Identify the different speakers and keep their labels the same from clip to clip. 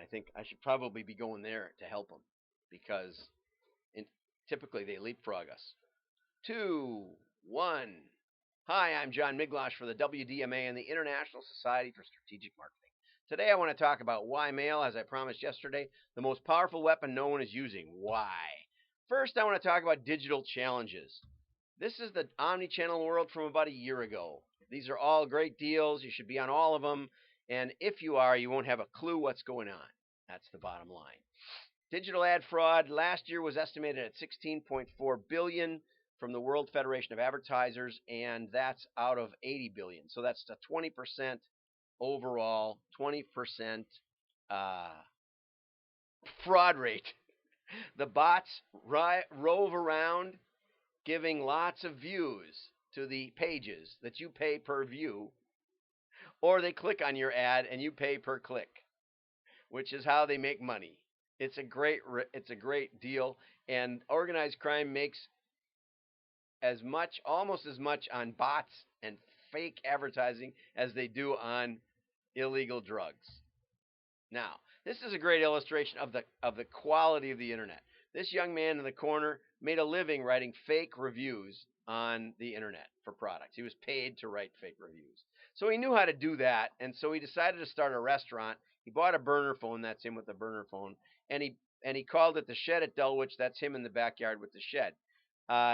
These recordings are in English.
Speaker 1: I think I should probably be going there to help them because in, typically they leapfrog us. Two, one. Hi, I'm John Miglosh for the WDMA and the International Society for Strategic Marketing. Today I want to talk about why mail, as I promised yesterday, the most powerful weapon no one is using. Why? First, I want to talk about digital challenges. This is the omni-channel world from about a year ago. These are all great deals. You should be on all of them. And if you are, you won't have a clue what's going on. That's the bottom line. Digital ad fraud last year was estimated at 16.4 billion from the World Federation of Advertisers, and that's out of 80 billion. So that's a 20% overall, 20% uh, fraud rate. The bots rove around giving lots of views to the pages that you pay per view, or they click on your ad and you pay per click, which is how they make money. It's a great deal, and organized crime makes almost as much on bots and fake advertising as they do on illegal drugs. Now, this is a great illustration of the quality of the internet. This young man in the corner made a living writing fake reviews on the internet for products. He was paid to write fake reviews. So he knew how to do that, and so he decided to start a restaurant. He bought a burner phone, that's him with the burner phone, and he called it the Shed at Dulwich. That's him in the backyard with the shed.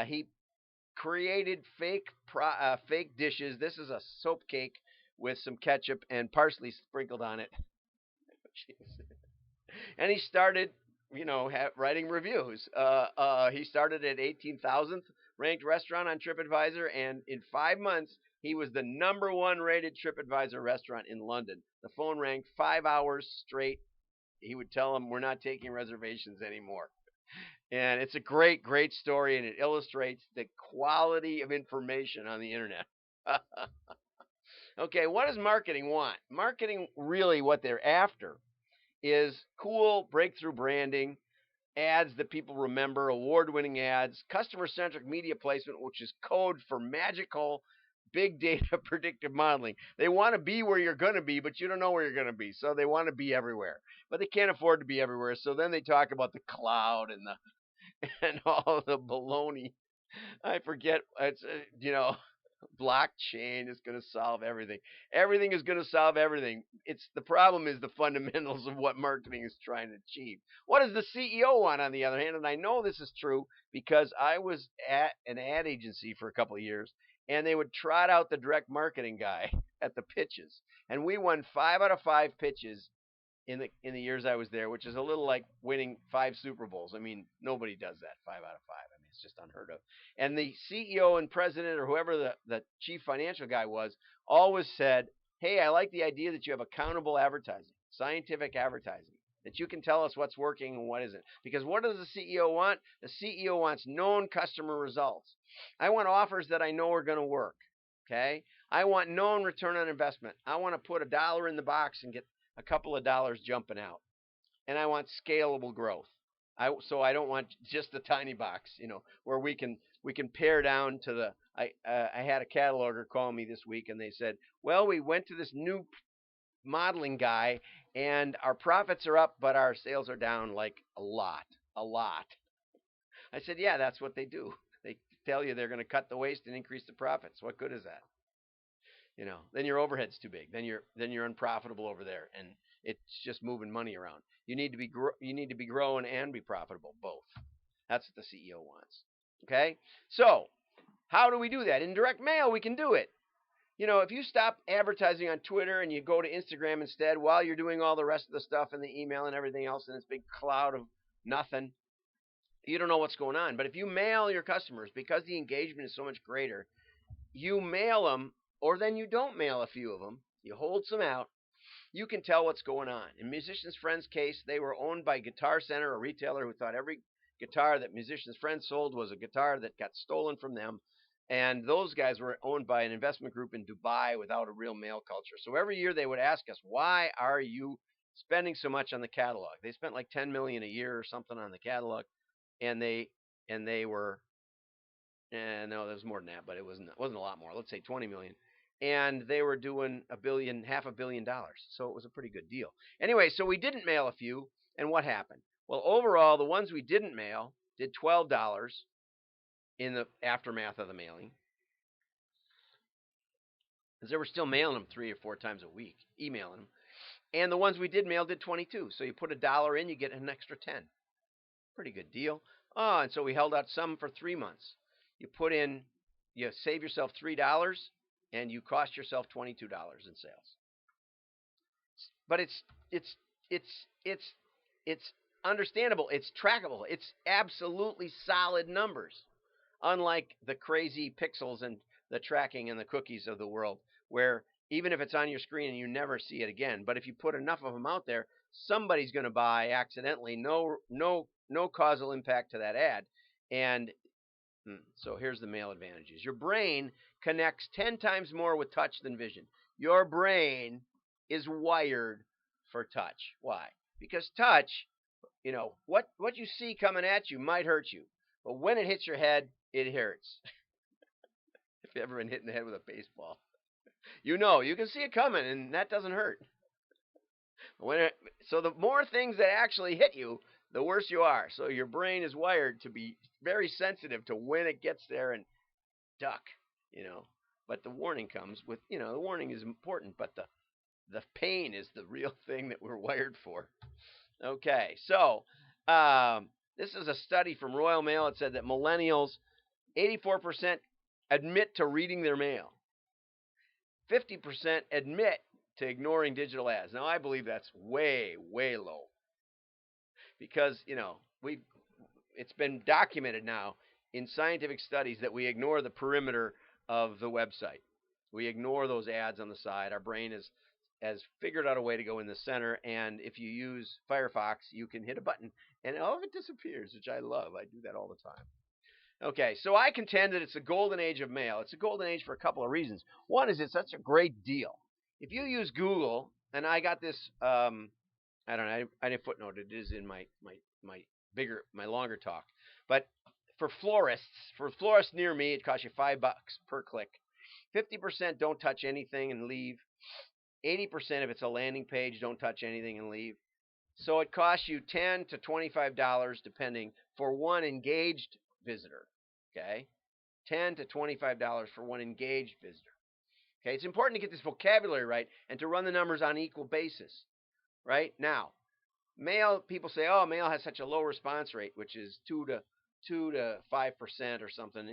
Speaker 1: He created fake dishes. This is a soap cake with some ketchup and parsley sprinkled on it. And he started, writing reviews. He started at 18,000th ranked restaurant on TripAdvisor, and in 5 months, he was the number one rated TripAdvisor restaurant in London. The phone rang 5 hours straight. He would tell them, we're not taking reservations anymore. And it's a great, great story, and it illustrates the quality of information on the internet. Okay, what does marketing want? Marketing, really what they're after is cool breakthrough branding, ads that people remember, award-winning ads, customer-centric media placement, which is code for magical big data predictive modeling. They want to be where you're going to be, but you don't know where you're going to be. So they want to be everywhere, but they can't afford to be everywhere. So then they talk about the cloud and all the baloney. I forget. It's blockchain is going to solve everything. Everything is going to solve everything. It's the problem is the fundamentals of what marketing is trying to achieve. What does the CEO want, on the other hand? And I know this is true because I was at an ad agency for a couple of years, and they would trot out the direct marketing guy at the pitches, and we won 5 out of 5 pitches in the years I was there, which is a little like winning 5 Super Bowls. I mean, nobody does that 5 out of 5. I mean, it's just unheard of. And the CEO and president or whoever the chief financial guy was always said, hey, I like the idea that you have accountable advertising, scientific advertising, that you can tell us what's working and what isn't. Because what does the CEO want? The CEO wants known customer results. I want offers that I know are going to work. Okay? I want known return on investment. I want to put $1 in the box and get a couple of dollars jumping out. And I want scalable growth. So I don't want just the tiny box, where we can pare down to the. I had a cataloger call me this week, and they said, well, we went to this new modeling guy, and our profits are up, but our sales are down like a lot. I said, yeah, that's what they do. They tell you they're going to cut the waste and increase the profits. What good is that? Then your overhead's too big. Then you're unprofitable over there, and it's just moving money around. You need to be growing and be profitable, both. That's what the CEO wants. Okay? So, how do we do that? In direct mail, we can do it. If you stop advertising on Twitter and you go to Instagram instead while you're doing all the rest of the stuff and the email and everything else in this big cloud of nothing, you don't know what's going on. But if you mail your customers, because the engagement is so much greater, you mail them, or then you don't mail a few of them. You hold some out. You can tell what's going on. In Musician's Friend's case, they were owned by Guitar Center, a retailer who thought every guitar that Musician's Friend sold was a guitar that got stolen from them. And those guys were owned by an investment group in Dubai without a real mail culture. So every year they would ask us, why are you spending so much on the catalog? They spent like $10 million a year or something on the catalog. And they were, no, there was more than that, but it wasn't a lot more. Let's say $20 million. and they were doing half a billion dollars. So it was a pretty good deal. Anyway, so we didn't mail a few, and what happened? Well, overall, the ones we didn't mail did $12 in the aftermath of the mailing, because they were still mailing them 3 or 4 times a week, emailing them. And the ones we did mail did 22. So you put $1 in, you get an extra 10. Pretty good deal. Oh, and so we held out some for 3 months. You save yourself $3, and you cost yourself $22 in sales. But it's understandable. It's trackable. It's absolutely solid numbers, unlike the crazy pixels and the tracking and the cookies of the world, where even if it's on your screen and you never see it again, but if you put enough of them out there, somebody's going to buy accidentally. No causal impact to that ad. And so here's the mail advantages. Your brain connects 10 times more with touch than vision. Your brain is wired for touch. Why? Because touch, what you see coming at you might hurt you, but when it hits your head, it hurts. If you've ever been hit in the head with a baseball, you can see it coming, and that doesn't hurt. So the more things that actually hit you, the worse you are. So your brain is wired to be very sensitive to when it gets there and duck, But the warning comes with, the warning is important, but the pain is the real thing that we're wired for. Okay, so this is a study from Royal Mail. It said that millennials, 84% admit to reading their mail. 50% admit to ignoring digital ads. Now, I believe that's way, way low. Because, it's been documented now in scientific studies that we ignore the perimeter of the website. We ignore those ads on the side. Our brain has figured out a way to go in the center, and if you use Firefox, you can hit a button, and all of it disappears, which I love. I do that all the time. Okay, so I contend that it's a golden age of mail. It's a golden age for a couple of reasons. One is it's such a great deal. If you use Google, and I got this, I don't know, I didn't footnote it. It is in my longer talk. But for florists near me, it costs you $5 per click. 50% don't touch anything and leave. 80% if it's a landing page, don't touch anything and leave. So it costs you $10 to $25 depending for one engaged visitor. Okay, $10 to $25 for one engaged visitor. Okay, it's important to get this vocabulary right and to run the numbers on equal basis. Right now, mail, people say, oh, mail has such a low response rate, which is 2 to 5% or something.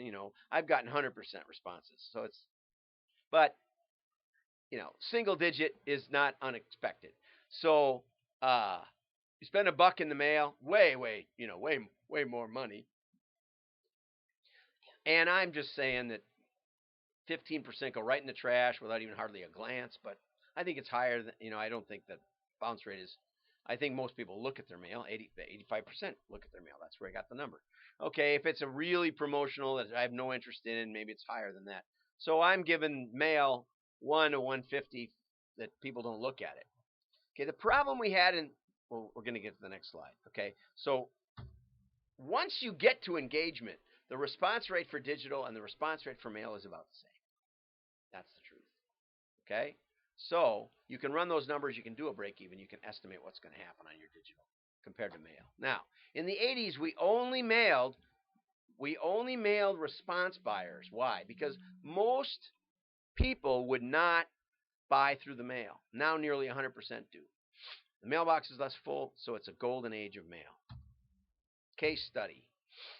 Speaker 1: I've gotten 100% responses. So but single digit is not unexpected. So you spend $1 in the mail, way more money. And I'm just saying that 15% go right in the trash without even hardly a glance. But I think it's higher than, I don't think that bounce rate is. I think most people look at their mail. 85% look at their mail. That's where I got the number. Okay, if it's a really promotional that I have no interest in, maybe it's higher than that. So I'm giving mail 1 to 150 that people don't look at it. Okay, the problem we had we're going to get to the next slide. Okay, so once you get to engagement, the response rate for digital and the response rate for mail is about the same. That's the truth. Okay, so you can run those numbers. You can do a break even. You can estimate what's going to happen on your digital compared to mail. Now, in the 80s, we only mailed response buyers. Why? Because most people would not buy through the mail. Now nearly 100% do. The mailbox is less full, so it's a golden age of mail. Case study.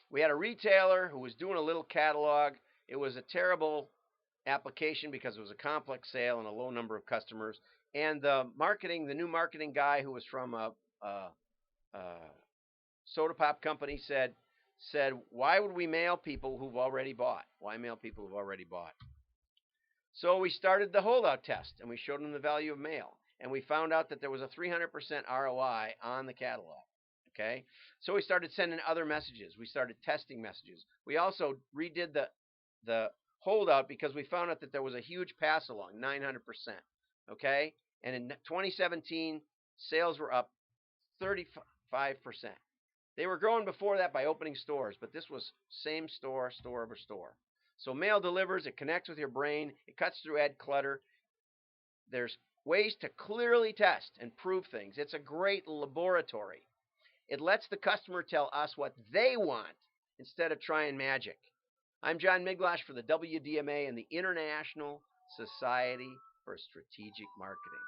Speaker 1: We had a retailer who was doing a little catalog. It was a terrible application because it was a complex sale and a low number of customers. And the new marketing guy who was from a soda pop company said, why would we mail people who've already bought? Why mail people who've already bought? So we started the holdout test, and we showed them the value of mail. And we found out that there was a 300% ROI on the catalog. Okay, so we started sending other messages. We started testing messages. We also redid the holdout because we found out that there was a huge pass along, 900%. Okay, and in 2017, sales were up 35%. They were growing before that by opening stores, but this was same store over store. So mail delivers, it connects with your brain, it cuts through ad clutter. There's ways to clearly test and prove things. It's a great laboratory. It lets the customer tell us what they want instead of trying magic. I'm John Miglash for the WDMA and the International Society for Strategic Marketing.